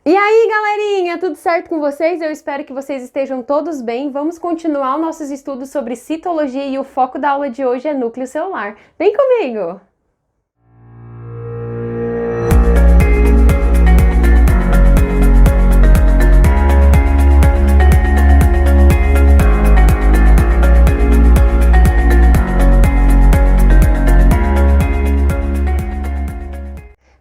E aí, galerinha, tudo certo com vocês? Eu espero que vocês estejam todos bem. Vamos continuar os nossos estudos sobre citologia e o foco da aula de hoje é núcleo celular. Vem comigo!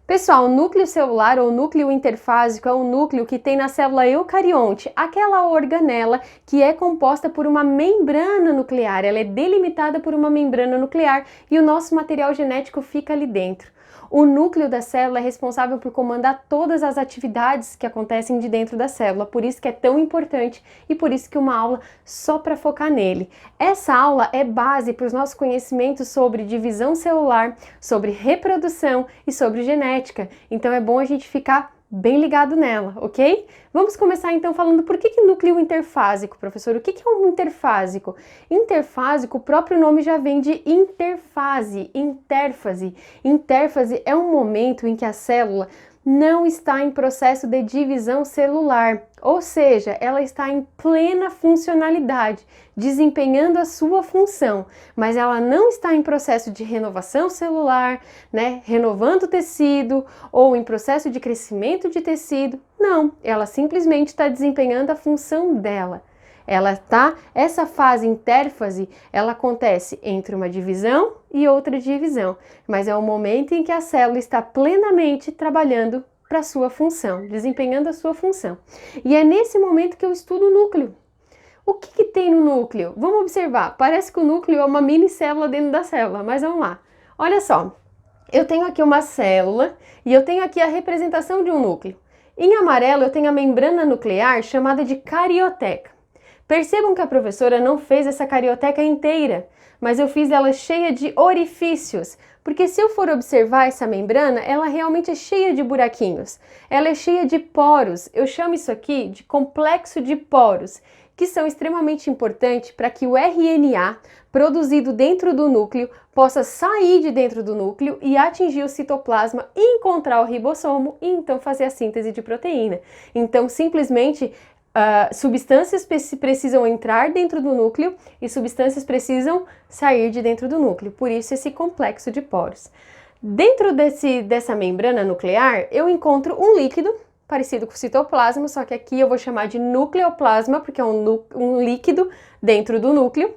Pessoal, o núcleo celular ou núcleo interfásico é um núcleo que tem na célula eucarionte, aquela organela que é composta por uma membrana nuclear. Ela é delimitada por uma membrana nuclear e o nosso material genético fica ali dentro. O núcleo da célula é responsável por comandar todas as atividades que acontecem de dentro da célula, por isso que é tão importante e por isso que uma aula só para focar nele. Essa aula é base para os nossos conhecimentos sobre divisão celular, sobre reprodução e sobre genética, então é bom a gente ficar bem ligado nela, ok? Vamos começar então falando por que núcleo interfásico, professor? O que é um interfásico? Interfásico, o próprio nome já vem de interfase, intérfase. Intérfase é um momento em que a célula não está em processo de divisão celular, ou seja, ela está em plena funcionalidade, desempenhando a sua função, mas ela não está em processo de renovação celular, né, renovando o tecido ou em processo de crescimento de tecido. Não, ela simplesmente está desempenhando a função dela. Essa fase intérfase, ela acontece entre uma divisão e outra divisão, mas é o momento em que a célula está plenamente trabalhando para a sua função, desempenhando a sua função. E é nesse momento que eu estudo o núcleo. O que tem no núcleo? Vamos observar, parece que o núcleo é uma mini célula dentro da célula, mas vamos lá. Olha só, eu tenho aqui uma célula e eu tenho aqui a representação de um núcleo. Em amarelo eu tenho a membrana nuclear chamada de carioteca. Percebam que a professora não fez essa carioteca inteira, mas eu fiz ela cheia de orifícios, porque se eu for observar essa membrana, ela realmente é cheia de buraquinhos, ela é cheia de poros. Eu chamo isso aqui de complexo de poros, que são extremamente importantes para que o RNA produzido dentro do núcleo possa sair de dentro do núcleo e atingir o citoplasma, encontrar o ribossomo e então fazer a síntese de proteína. Então, simplesmente, substâncias precisam entrar dentro do núcleo e substâncias precisam sair de dentro do núcleo, por isso esse complexo de poros. Dentro dessa membrana nuclear eu encontro um líquido parecido com o citoplasma, só que aqui eu vou chamar de nucleoplasma, porque é um líquido dentro do núcleo.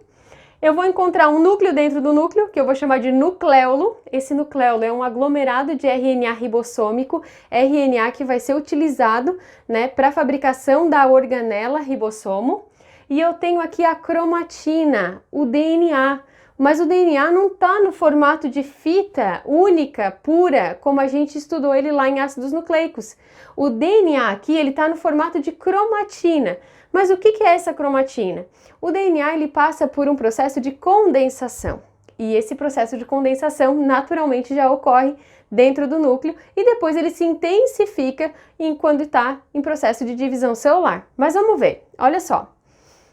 Eu vou encontrar um núcleo dentro do núcleo, que eu vou chamar de nucleolo. Esse nucleolo é um aglomerado de RNA ribossômico, RNA que vai ser utilizado, né, para a fabricação da organela ribossomo. E eu tenho aqui a cromatina, o DNA. Mas o DNA não está no formato de fita única, pura, como a gente estudou ele lá em ácidos nucleicos. O DNA aqui, ele está no formato de cromatina. Mas o que é essa cromatina? O DNA ele passa por um processo de condensação. E esse processo de condensação naturalmente já ocorre dentro do núcleo e depois ele se intensifica quando está em processo de divisão celular. Mas vamos ver, olha só,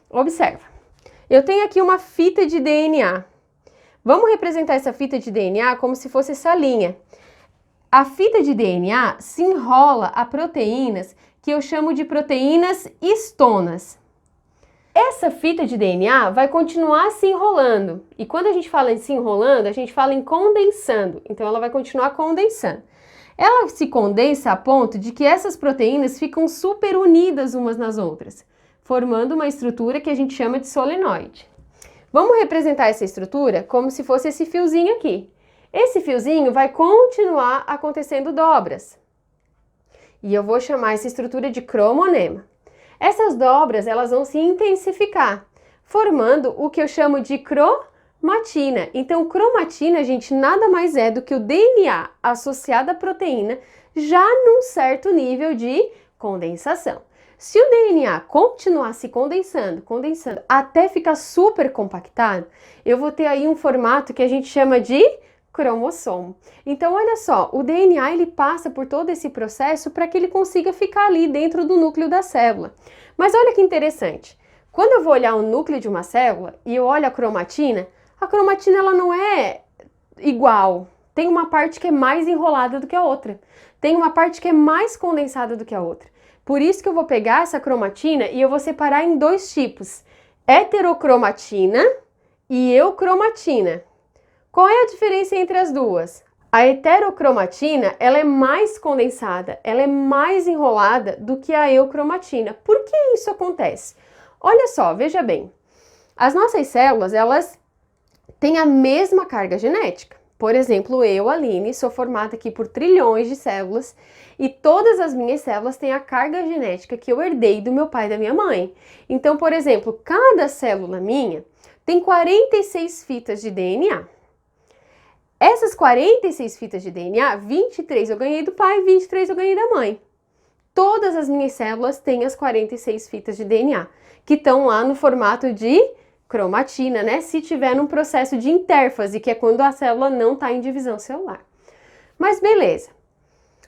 observa. Eu tenho aqui uma fita de DNA. Vamos representar essa fita de DNA como se fosse essa linha. A fita de DNA se enrola a proteínas que eu chamo de proteínas histonas. Essa fita de DNA vai continuar se enrolando. E quando a gente fala em se enrolando, a gente fala em condensando. Então ela vai continuar condensando. Ela se condensa a ponto de que essas proteínas ficam super unidas umas nas outras, formando uma estrutura que a gente chama de solenoide. Vamos representar essa estrutura como se fosse esse fiozinho aqui. Esse fiozinho vai continuar acontecendo dobras. E eu vou chamar essa estrutura de cromonema. Essas dobras, elas vão se intensificar, formando o que eu chamo de cromatina. Então, cromatina, gente, nada mais é do que o DNA associado à proteína já num certo nível de condensação. Se o DNA continuar se condensando até ficar super compactado, eu vou ter aí um formato que a gente chama de cromossomo. Então, olha só, o DNA ele passa por todo esse processo para que ele consiga ficar ali dentro do núcleo da célula. Mas olha que interessante, quando eu vou olhar o núcleo de uma célula e eu olho a cromatina ela não é igual. Tem uma parte que é mais enrolada do que a outra. tem uma parte que é mais condensada do que a outra. Por isso que eu vou pegar essa cromatina e eu vou separar em dois tipos, heterocromatina e eucromatina. Qual é a diferença entre as duas? A heterocromatina, ela é mais condensada, ela é mais enrolada do que a eucromatina. Por que isso acontece? Olha só, veja bem, as nossas células, elas têm a mesma carga genética. Por exemplo, eu, Aline, sou formada aqui por trilhões de células e todas as minhas células têm a carga genética que eu herdei do meu pai e da minha mãe. Então, por exemplo, cada célula minha tem 46 fitas de DNA. Essas 46 fitas de DNA, 23 eu ganhei do pai, 23 eu ganhei da mãe. Todas as minhas células têm as 46 fitas de DNA, que estão lá no formato de cromatina, né? Se tiver num processo de intérfase, que é quando a célula não está em divisão celular. Mas beleza.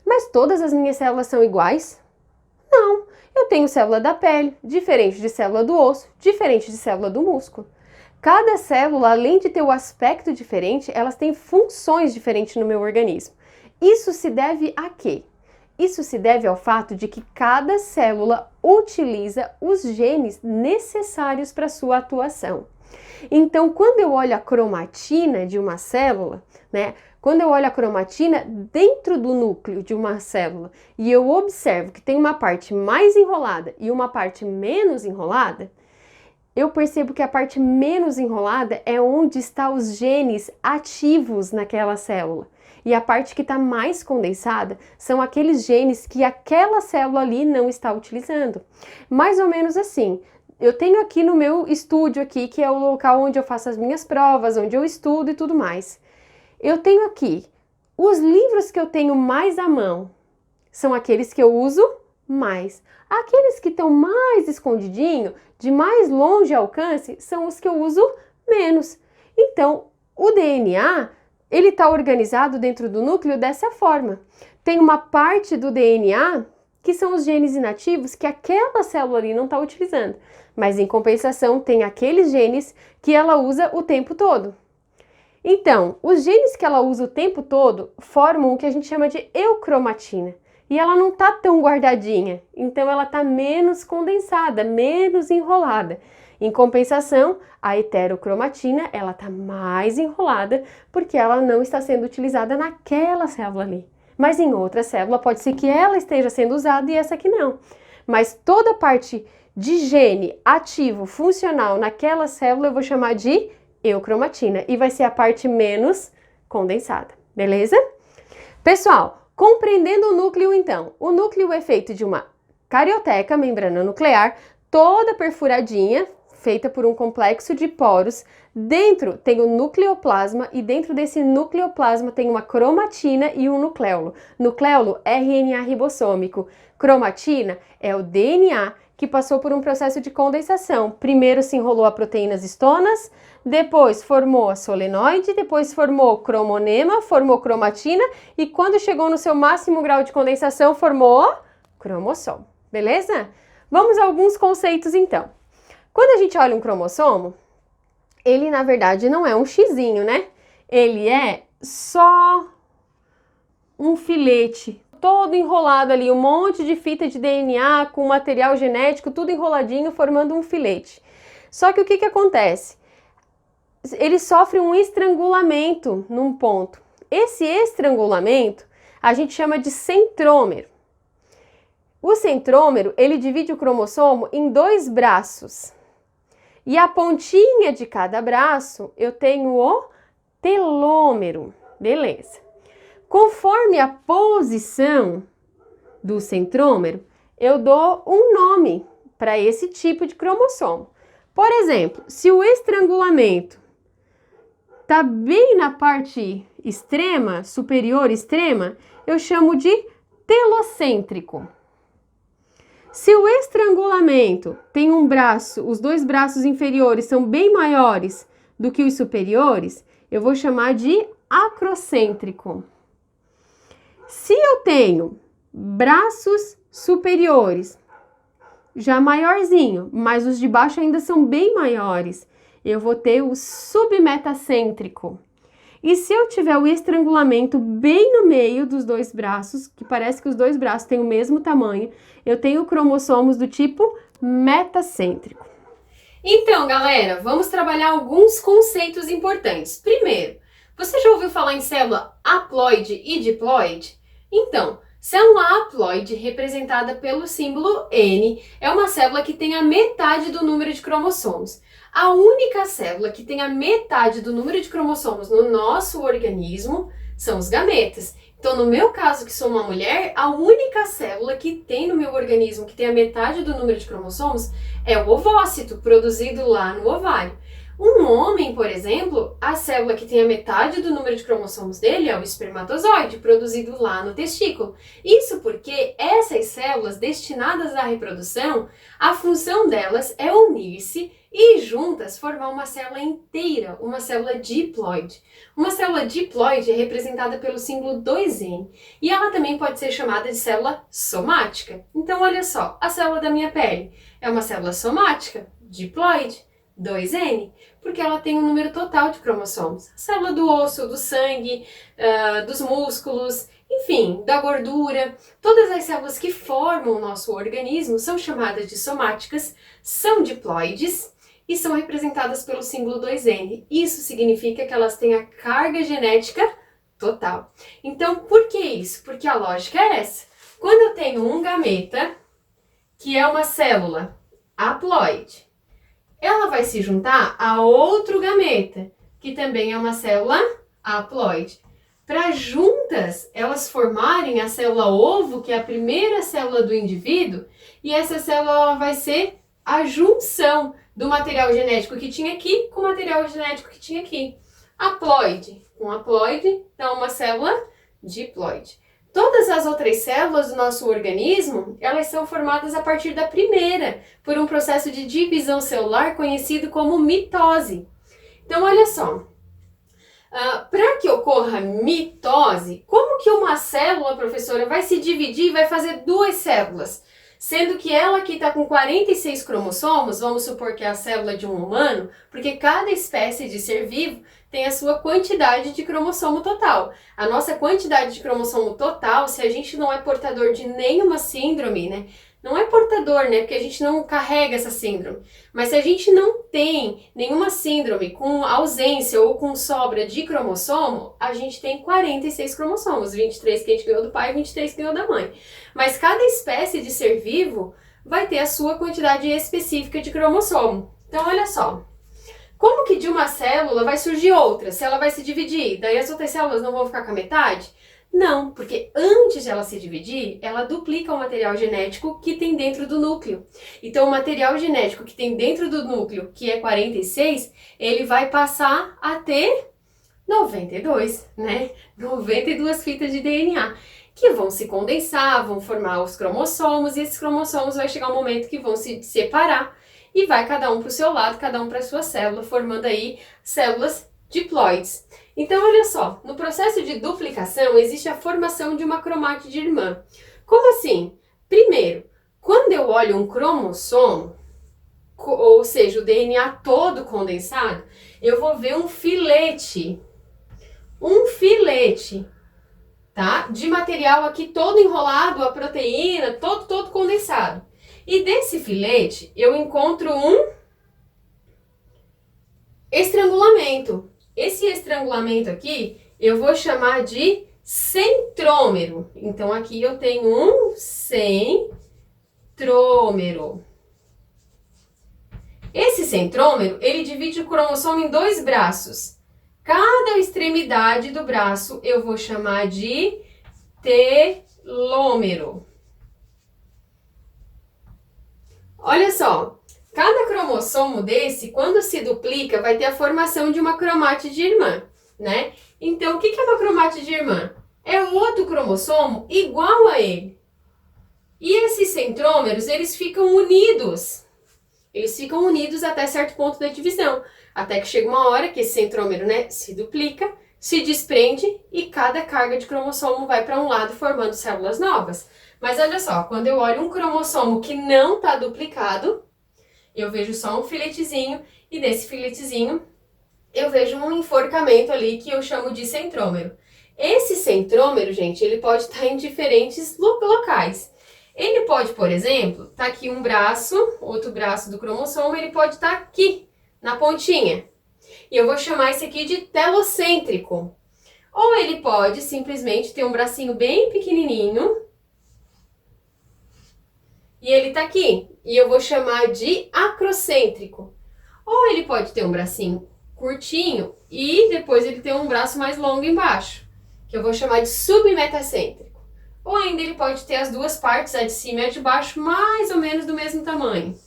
Mas todas as minhas células são iguais? Não. Eu tenho célula da pele, diferente de célula do osso, diferente de célula do músculo. Cada célula, além de ter o aspecto diferente, elas têm funções diferentes no meu organismo. Isso se deve a quê? Isso se deve ao fato de que cada célula utiliza os genes necessários para sua atuação. Então, quando eu olho a cromatina de uma célula, né? Quando eu olho a cromatina dentro do núcleo de uma célula e eu observo que tem uma parte mais enrolada e uma parte menos enrolada, eu percebo que a parte menos enrolada é onde estão os genes ativos naquela célula. E a parte que está mais condensada são aqueles genes que aquela célula ali não está utilizando. Mais ou menos assim. Eu tenho aqui no meu estúdio aqui, que é o local onde eu faço as minhas provas, onde eu estudo e tudo mais. Eu tenho aqui os livros que eu tenho mais à mão. São aqueles que eu uso mais. Aqueles que estão mais escondidinho, de mais longe alcance, são os que eu uso menos. Então, o DNA, ele está organizado dentro do núcleo dessa forma. Tem uma parte do DNA que são os genes inativos que aquela célula ali não está utilizando. Mas, em compensação, tem aqueles genes que ela usa o tempo todo. Então, os genes que ela usa o tempo todo formam o que a gente chama de eucromatina. E ela não está tão guardadinha, então ela está menos condensada, menos enrolada. Em compensação, a heterocromatina, ela está mais enrolada porque ela não está sendo utilizada naquela célula ali. Mas em outra célula pode ser que ela esteja sendo usada e essa aqui não. Mas toda a parte de gene ativo, funcional naquela célula eu vou chamar de eucromatina e vai ser a parte menos condensada, beleza? Pessoal, compreendendo o núcleo, então, o núcleo é feito de uma carioteca, membrana nuclear, toda perfuradinha, feita por um complexo de poros. Dentro tem o nucleoplasma e dentro desse nucleoplasma tem uma cromatina e um nucleolo. Nucleolo, RNA ribossômico. Cromatina é o DNA que passou por um processo de condensação. Primeiro se enrolou a proteínas histonas, depois formou a solenoide, depois formou cromonema, formou cromatina e quando chegou no seu máximo grau de condensação formou cromossomo, beleza? Vamos a alguns conceitos então. Quando a gente olha um cromossomo, ele na verdade não é um xizinho, né? Ele é só um filete todo enrolado ali, um monte de fita de DNA com material genético, tudo enroladinho, formando um filete. Só que o que acontece? Ele sofre um estrangulamento num ponto. Esse estrangulamento a gente chama de centrômero. O centrômero, ele divide o cromossomo em dois braços. E a pontinha de cada braço, eu tenho o telômero. Beleza. Conforme a posição do centrômero, eu dou um nome para esse tipo de cromossomo. Por exemplo, se o estrangulamento está bem na parte extrema, superior extrema, eu chamo de telocêntrico. Se o estrangulamento tem um braço, os dois braços inferiores são bem maiores do que os superiores, eu vou chamar de acrocêntrico. Se eu tenho braços superiores, já maiorzinho, mas os de baixo ainda são bem maiores, eu vou ter o submetacêntrico. E se eu tiver o estrangulamento bem no meio dos dois braços, que parece que os dois braços têm o mesmo tamanho, eu tenho cromossomos do tipo metacêntrico. Então, galera, vamos trabalhar alguns conceitos importantes. Primeiro, você já ouviu falar em célula haploide e diploide? Então, célula haploide, representada pelo símbolo N, é uma célula que tem a metade do número de cromossomos. A única célula que tem a metade do número de cromossomos no nosso organismo são os gametas. Então, no meu caso, que sou uma mulher, a única célula que tem no meu organismo que tem a metade do número de cromossomos é o ovócito, produzido lá no ovário. Um homem, por exemplo, a célula que tem a metade do número de cromossomos dele é o espermatozoide, produzido lá no testículo. Isso porque essas células destinadas à reprodução, a função delas é unir-se e juntas formar uma célula inteira, uma célula diploide. Uma célula diploide é representada pelo símbolo 2N e ela também pode ser chamada de célula somática. Então, olha só, a célula da minha pele é uma célula somática, diploide, 2N, porque ela tem um número total de cromossomos. A célula do osso, do sangue, dos músculos, enfim, da gordura, todas as células que formam o nosso organismo são chamadas de somáticas, são diploides e são representadas pelo símbolo 2N. Isso significa que elas têm a carga genética total. Então, por que isso? Porque a lógica é essa. Quando eu tenho um gameta, que é uma célula haploide, ela vai se juntar a outro gameta, que também é uma célula haploide. Para juntas elas formarem a célula ovo, que é a primeira célula do indivíduo, e essa célula ela vai ser a junção do material genético que tinha aqui com o material genético que tinha aqui. Haploide com haploide dá uma célula diploide. Todas as outras células do nosso organismo, elas são formadas a partir da primeira, por um processo de divisão celular conhecido como mitose. Então, olha só, para que ocorra mitose, como que uma célula, professora, vai se dividir e vai fazer duas células? Sendo que ela aqui está com 46 cromossomos, vamos supor que é a célula de um humano, porque cada espécie de ser vivo tem a sua quantidade de cromossomo total. A nossa quantidade de cromossomo total, se a gente não é portador de nenhuma síndrome, né? Não é portador, né? Porque a gente não carrega essa síndrome. Mas se a gente não tem nenhuma síndrome com ausência ou com sobra de cromossomo, a gente tem 46 cromossomos. 23 que a gente ganhou do pai e 23 que ganhou da mãe. Mas cada espécie de ser vivo vai ter a sua quantidade específica de cromossomo. Então, olha só. Como que de uma célula vai surgir outra? Se ela vai se dividir, daí as outras células não vão ficar com a metade? Não, porque antes de ela se dividir, ela duplica o material genético que tem dentro do núcleo. Então, o material genético que tem dentro do núcleo, que é 46, ele vai passar a ter 92, né? 92 fitas de DNA, que vão se condensar, vão formar os cromossomos, e esses cromossomos vai chegar um momento que vão se separar, e vai cada um para o seu lado, cada um para a sua célula, formando aí células diploides. Então, olha só, no processo de duplicação existe a formação de uma cromátide irmã. Como assim? Primeiro, quando eu olho um cromossomo, ou seja, o DNA todo condensado, eu vou ver um filete, tá? De material aqui todo enrolado, a proteína, todo condensado. E desse filete eu encontro um estrangulamento. Esse estrangulamento aqui eu vou chamar de centrômero. Então aqui eu tenho um centrômero. Esse centrômero, ele divide o cromossomo em dois braços. Cada extremidade do braço eu vou chamar de telômero. Olha só, cada cromossomo desse, quando se duplica, vai ter a formação de uma cromátide irmã, né? Então, o que é uma cromátide irmã? É outro cromossomo igual a ele. E esses centrômeros, eles ficam unidos. Eles ficam unidos até certo ponto da divisão. Até que chega uma hora que esse centrômero, né, se duplica, se desprende e cada carga de cromossomo vai para um lado formando células novas. Mas olha só, quando eu olho um cromossomo que não está duplicado, eu vejo só um filetezinho e desse filetezinho eu vejo um enforcamento ali que eu chamo de centrômero. Esse centrômero, gente, ele pode estar em diferentes locais. Ele pode, por exemplo, estar aqui um braço, outro braço do cromossomo, ele pode estar aqui, na pontinha. E eu vou chamar esse aqui de telocêntrico. Ou ele pode simplesmente ter um bracinho bem pequenininho e ele tá aqui. E eu vou chamar de acrocêntrico. Ou ele pode ter um bracinho curtinho e depois ele tem um braço mais longo embaixo, que eu vou chamar de submetacêntrico. Ou ainda ele pode ter as duas partes, a de cima e a de baixo, mais ou menos do mesmo tamanho.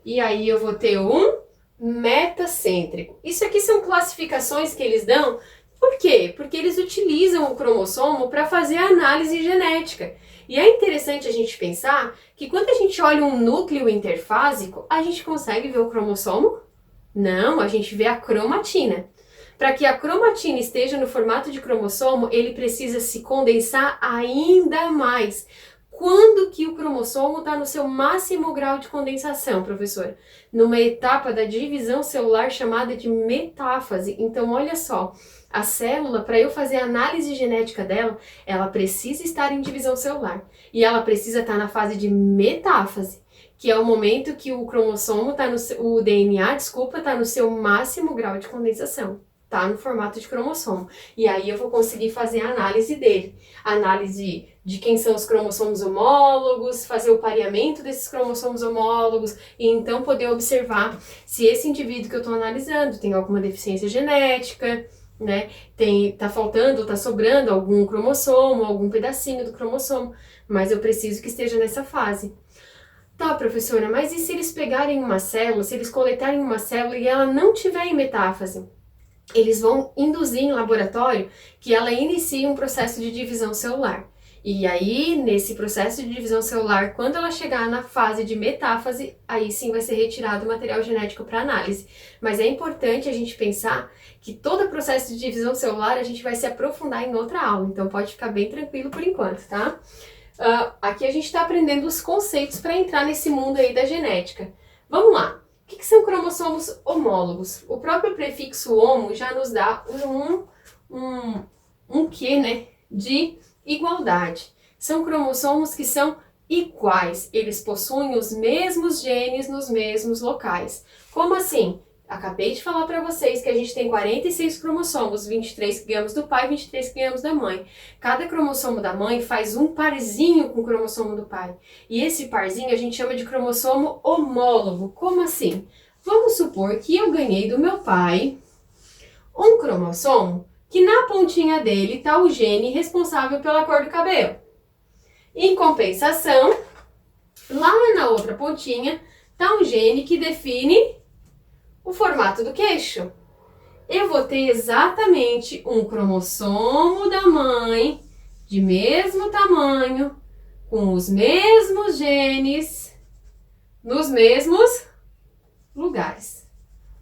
E aí eu vou ter um metacêntrico. Isso aqui são classificações que eles dão. Por quê? Porque eles utilizam o cromossomo para fazer a análise genética. E é interessante a gente pensar que quando a gente olha um núcleo interfásico, a gente consegue ver o cromossomo? Não, a gente vê a cromatina. Para que a cromatina esteja no formato de cromossomo, ele precisa se condensar ainda mais. Quando que o cromossomo está no seu máximo grau de condensação, professor? Numa etapa da divisão celular chamada de metáfase. Então, olha só, a célula, para eu fazer a análise genética dela, ela precisa estar em divisão celular. E ela precisa estar na fase de metáfase, que é o momento que o cromossomo o DNA, está no seu máximo grau de condensação. Tá no formato de cromossomo. E aí eu vou conseguir fazer a análise dele. Análise de quem são os cromossomos homólogos, fazer o pareamento desses cromossomos homólogos e então poder observar se esse indivíduo que eu estou analisando tem alguma deficiência genética, né? Tá faltando ou tá sobrando algum cromossomo, algum pedacinho do cromossomo, mas eu preciso que esteja nessa fase. Tá, professora, mas e se eles pegarem uma célula, se eles coletarem uma célula e ela não tiver em metáfase? Eles vão induzir em laboratório que ela inicie um processo de divisão celular. E aí, nesse processo de divisão celular, quando ela chegar na fase de metáfase, aí sim vai ser retirado o material genético para análise. Mas é importante a gente pensar que todo o processo de divisão celular a gente vai se aprofundar em outra aula, então pode ficar bem tranquilo por enquanto, tá? Aqui a gente está aprendendo os conceitos para entrar nesse mundo aí da genética. Vamos lá! O que são cromossomos homólogos? O próprio prefixo homo já nos dá um quê, né, de igualdade. São cromossomos que são iguais, eles possuem os mesmos genes nos mesmos locais. Como assim? Acabei de falar para vocês que a gente tem 46 cromossomos, 23 que ganhamos do pai e 23 que ganhamos da mãe. Cada cromossomo da mãe faz um parzinho com o cromossomo do pai. E esse parzinho a gente chama de cromossomo homólogo. Como assim? Vamos supor que eu ganhei do meu pai um cromossomo que na pontinha dele está o gene responsável pela cor do cabelo. Em compensação, lá na outra pontinha está um gene que define o formato do queixo. Eu vou ter exatamente um cromossomo da mãe, de mesmo tamanho, com os mesmos genes, nos mesmos lugares.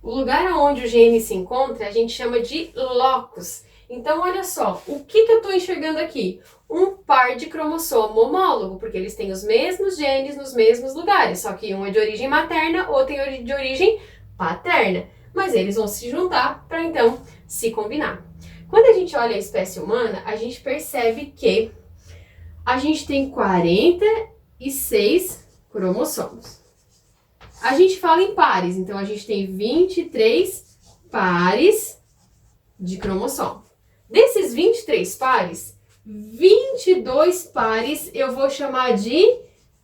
O lugar onde o gene se encontra a gente chama de locus. Então, olha só, o que eu estou enxergando aqui? Um par de cromossomo homólogo, porque eles têm os mesmos genes nos mesmos lugares, só que um é de origem materna, outro é de origem paterna, mas eles vão se juntar para então se combinar. Quando a gente olha a espécie humana, a gente percebe que a gente tem 46 cromossomos. A gente fala em pares, então a gente tem 23 pares de cromossomo. Desses 23 pares, 22 pares eu vou chamar de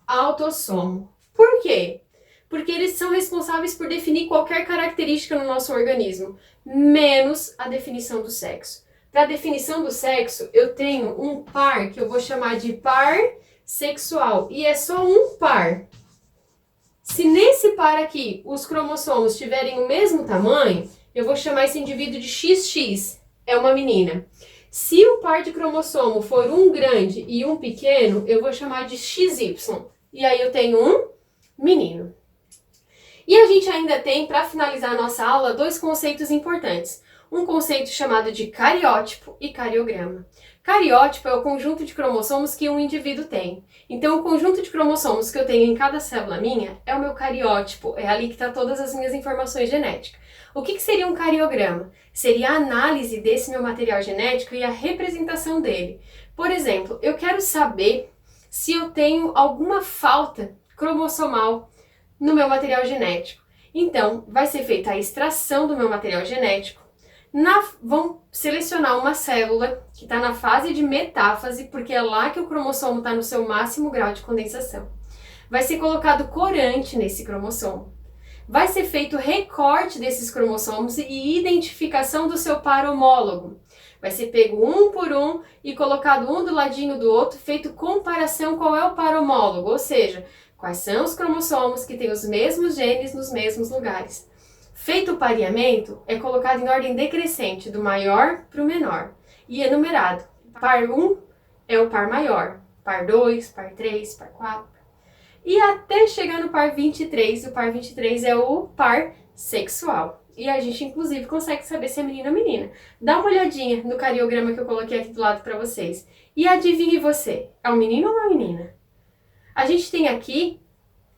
autossomo. Por quê? Porque eles são responsáveis por definir qualquer característica no nosso organismo, menos a definição do sexo. Para a definição do sexo, eu tenho um par que eu vou chamar de par sexual, e é só um par. Se nesse par aqui os cromossomos tiverem o mesmo tamanho, eu vou chamar esse indivíduo de XX, é uma menina. Se o par de cromossomo for um grande e um pequeno, eu vou chamar de XY, e aí eu tenho um menino. E a gente ainda tem, para finalizar a nossa aula, dois conceitos importantes. Um conceito chamado de cariótipo e cariograma. Cariótipo é o conjunto de cromossomos que um indivíduo tem. Então, o conjunto de cromossomos que eu tenho em cada célula minha é o meu cariótipo, é ali que está todas as minhas informações genéticas. O que seria um cariograma? Seria a análise desse meu material genético e a representação dele. Por exemplo, eu quero saber se eu tenho alguma falta cromossomal no meu material genético. Então, vai ser feita a extração do meu material genético. Vão selecionar uma célula que está na fase de metáfase, porque é lá que o cromossomo está no seu máximo grau de condensação. Vai ser colocado corante nesse cromossomo. Vai ser feito recorte desses cromossomos e identificação do seu par homólogo. Vai ser pego um por um e colocado um do ladinho do outro, feito comparação qual é o par homólogo, ou seja, quais são os cromossomos que têm os mesmos genes nos mesmos lugares. Feito o pareamento, é colocado em ordem decrescente, do maior para o menor, e enumerado. Par 1 é o par maior, par 2, par 3, par 4, e até chegar no par 23, o par 23 é o par sexual. E a gente, inclusive, consegue saber se é menino ou menina. Dá uma olhadinha no cariograma que eu coloquei aqui do lado para vocês. E adivinhe você, é um menino ou uma menina? A gente tem aqui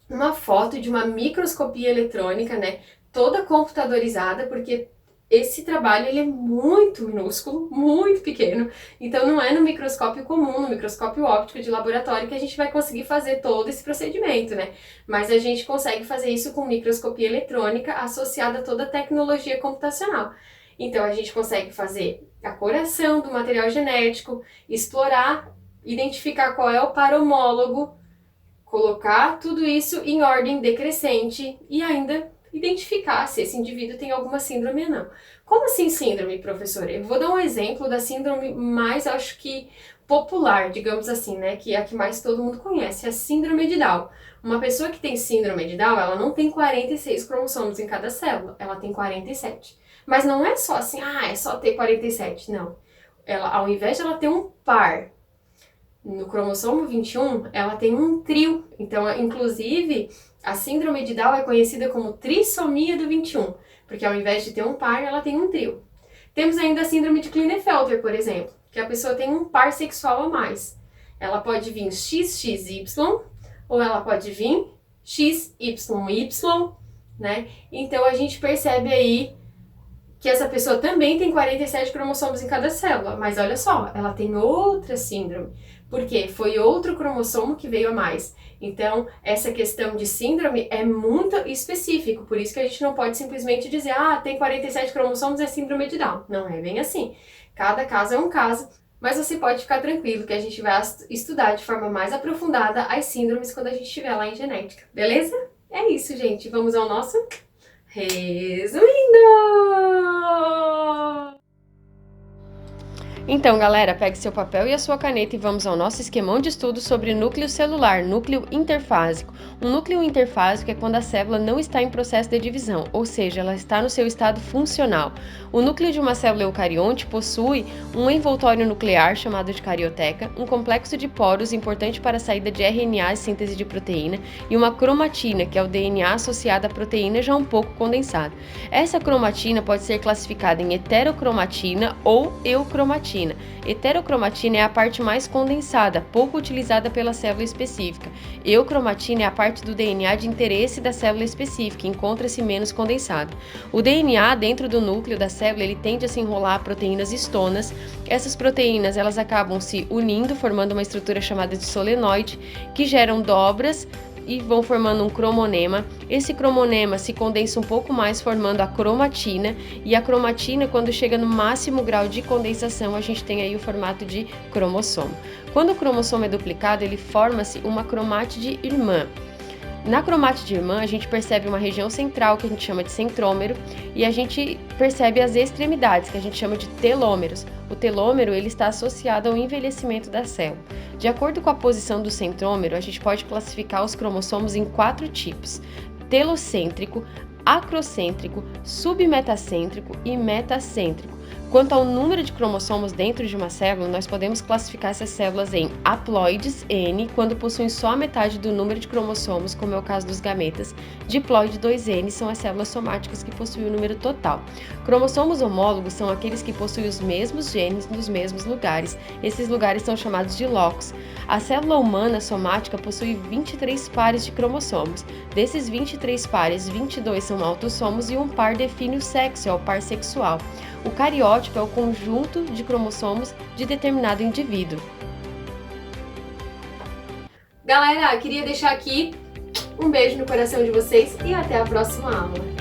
uma foto de uma microscopia eletrônica, né? Toda computadorizada, porque esse trabalho ele é muito minúsculo, muito pequeno, então não é no microscópio comum, no microscópio óptico de laboratório que a gente vai conseguir fazer todo esse procedimento, né? Mas a gente consegue fazer isso com microscopia eletrônica associada a toda a tecnologia computacional. Então a gente consegue fazer a curação do material genético, explorar, identificar qual é o par homólogo, colocar tudo isso em ordem decrescente e ainda identificar se esse indivíduo tem alguma síndrome ou não. Como assim síndrome, professora? Eu vou dar um exemplo da síndrome mais, acho que, popular, digamos assim, né? Que é a que mais todo mundo conhece, a síndrome de Down. Uma pessoa que tem síndrome de Down, ela não tem 46 cromossomos em cada célula, ela tem 47. Mas não é só assim, é só ter 47, não. Ela, ao invés de ela ter um par, no cromossomo 21, ela tem um trio. Então, inclusive, a síndrome de Down é conhecida como trissomia do 21, porque ao invés de ter um par, ela tem um trio. Temos ainda a síndrome de Klinefelter, por exemplo, que a pessoa tem um par sexual a mais. Ela pode vir XXY, ou ela pode vir XYY, né? Então, a gente percebe aí que essa pessoa também tem 47 cromossomos em cada célula, mas olha só, ela tem outra síndrome, porque foi outro cromossomo que veio a mais. Então, essa questão de síndrome é muito específico, por isso que a gente não pode simplesmente dizer, tem 47 cromossomos, é síndrome de Down. Não é bem assim. Cada caso é um caso, mas você pode ficar tranquilo que a gente vai estudar de forma mais aprofundada as síndromes quando a gente estiver lá em genética, beleza? É isso, gente. Vamos ao nosso resumindo! Então, galera, pegue seu papel e a sua caneta e vamos ao nosso esquemão de estudo sobre núcleo celular, núcleo interfásico. Um núcleo interfásico é quando a célula não está em processo de divisão, ou seja, ela está no seu estado funcional. O núcleo de uma célula eucarionte possui um envoltório nuclear, chamado de carioteca, um complexo de poros importante para a saída de RNA e síntese de proteína, e uma cromatina, que é o DNA associado à proteína já um pouco condensado. Essa cromatina pode ser classificada em heterocromatina ou eucromatina. Heterocromatina é a parte mais condensada, pouco utilizada pela célula específica. Eucromatina é a parte do DNA de interesse da célula específica, encontra-se menos condensado. O DNA dentro do núcleo da célula, ele tende a se enrolar a proteínas histonas. Essas proteínas, elas acabam se unindo, formando uma estrutura chamada de solenoide, que geram dobras e vão formando um cromonema. Esse cromonema se condensa um pouco mais, formando a cromatina, e a cromatina, quando chega no máximo grau de condensação, a gente tem aí o formato de cromossomo. Quando o cromossomo é duplicado, ele forma-se uma cromátide irmã. Na cromátide irmã, a gente percebe uma região central, que a gente chama de centrômero, e a gente percebe as extremidades, que a gente chama de telômeros. O telômero, ele está associado ao envelhecimento da célula. De acordo com a posição do centrômero, a gente pode classificar os cromossomos em 4 tipos: telocêntrico, acrocêntrico, submetacêntrico e metacêntrico. Quanto ao número de cromossomos dentro de uma célula, nós podemos classificar essas células em haploides, N, quando possuem só a metade do número de cromossomos, como é o caso dos gametas. Diploide, 2N, são as células somáticas que possuem o número total. Cromossomos homólogos são aqueles que possuem os mesmos genes nos mesmos lugares. Esses lugares são chamados de locos. A célula humana somática possui 23 pares de cromossomos. Desses 23 pares, 22 são autossomos e um par define o sexo, é o par sexual. O cariótipo é o conjunto de cromossomos de determinado indivíduo. Galera, queria deixar aqui um beijo no coração de vocês e até a próxima aula.